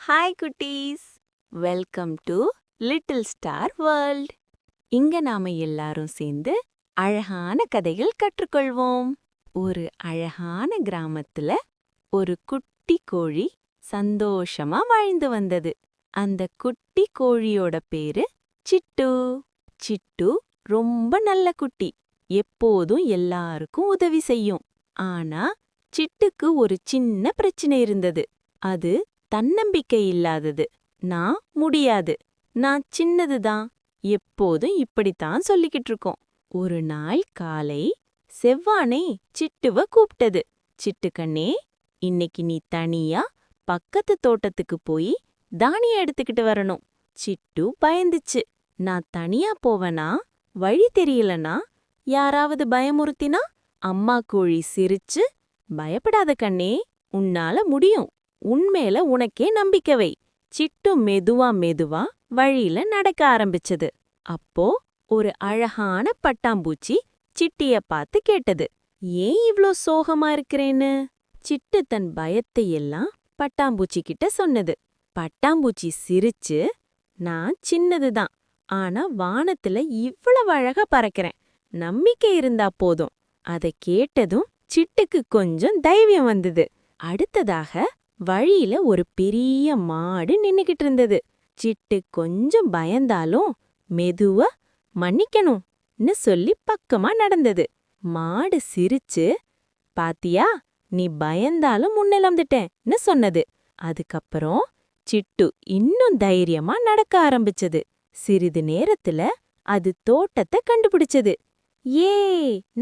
Hi குட்டீஸ், welcome to little star world. இங்க நாம எல்லாரும் சேர்ந்து அழகான கதைகள் கற்றுக்கொள்வோம். ஒரு அழகான கிராமத்துல ஒரு குட்டி கோழி சந்தோஷமா வாழ்ந்து வந்தது. அந்த குட்டி கோழியோட பேரு சிட்டு. சிட்டு ரொம்ப நல்ல குட்டி, எப்போதும் எல்லாருக்கும் உதவி செய்யும். ஆனா சிட்டுக்கு ஒரு சின்ன பிரச்சனை இருந்தது. அது தன்னம்பிக்கை இல்லாதது. நான் முடியாது, நான் சின்னதுதான், எப்போதும் இப்படித்தான் சொல்லிக்கிட்டு இருக்கோம். ஒரு நாள் காலை செவ்வானை சிட்டுவ கூப்பிட்டது. சிட்டுக்கண்ணே, இன்னைக்கு நீ தனியா பக்கத்து தோட்டத்துக்கு போய் தானியம் எடுத்துக்கிட்டு வரணும். சிட்டு பயந்துச்சு. நான் தனியா போவனா? வழி தெரியலனா? யாராவது பயமுறுத்தினா? அம்மா கோழி சிரிச்சு, பயப்படாத கண்ணே, உன்னால முடியும், உன்மேல உனக்கே நம்பிக்கை வை. சிட்டு மெதுவா மெதுவா வழியில நடக்க ஆரம்பிச்சது. அப்போ ஒரு அழகான பட்டாம்பூச்சி சிட்டிய பார்த்து கேட்டது, ஏன் இவ்ளோ சோகமா இருக்கிறேன்னு? சிட்டு தன் பயத்தை எல்லாம் பட்டாம்பூச்சி கிட்ட சொன்னது. பட்டாம்பூச்சி சிரிச்சு, நான் சின்னதுதான், ஆனா வானத்துல இவ்வளவு அழகா பறக்கிறேன், நம்பிக்கை இருந்தா போதும். அதை கேட்டதும் சிட்டுக்கு கொஞ்சம் தைரியம் வந்தது. அடுத்ததாக வழியில ஒரு பெரிய மாடு நின்னுகிட்டு இருந்தது. சிட்டு கொஞ்சம் பயந்தாலும் மெதுவா மன்னிக்கணும்னு சொல்லி பக்கமா நடந்தது. மாடு சிரிச்சு, பாத்தியா, நீ பயந்தாலும் முன்னெலந்துட்டேன்னு சொன்னது. அதுக்கப்புறம் சிட்டு இன்னும் தைரியமா நடக்க ஆரம்பிச்சது. சிறிது நேரத்துல அது தோட்டத்தை கண்டுபிடிச்சது. ஏ,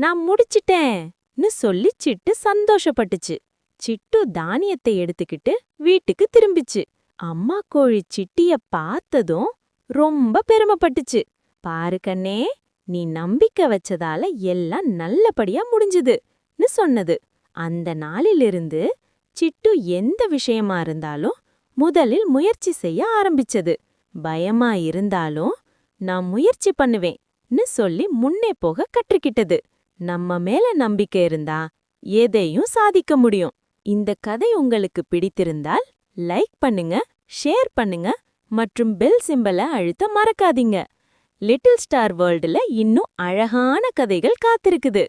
நான் முடிச்சிட்டேன்னு சொல்லி சிட்டு சந்தோஷப்பட்டுச்சு. சிட்டு தானியத்தை எடுத்துக்கிட்டு வீட்டுக்கு திரும்பிச்சு. அம்மா கோழி சிட்டிய பார்த்ததும் ரொம்ப பெருமைப்பட்டுச்சு. பாரு கண்ணே, நீ நம்பிக்கை வச்சதால எல்லாம் நல்லபடியா முடிஞ்சுதுன்னு சொன்னது. அந்த நாளிலிருந்து சிட்டு எந்த விஷயமா இருந்தாலும் முதலில் முயற்சி செய்ய ஆரம்பிச்சது. பயமா இருந்தாலும் நான் முயற்சி பண்ணுவேன்னு சொல்லி முன்னே போக கற்றுக்கிட்டது. நம்ம மேல நம்பிக்கை இருந்தா எதையும் சாதிக்க முடியும். இந்த கதை உங்களுக்கு பிடித்திருந்தால் லைக் பண்ணுங்க, ஷேர் பண்ணுங்க மற்றும் பெல் சிம்பலை அழுத்த மறக்காதீங்க. லிட்டில் ஸ்டார் வேர்ல்டுல இன்னும் அழகான கதைகள் காத்திருக்குது.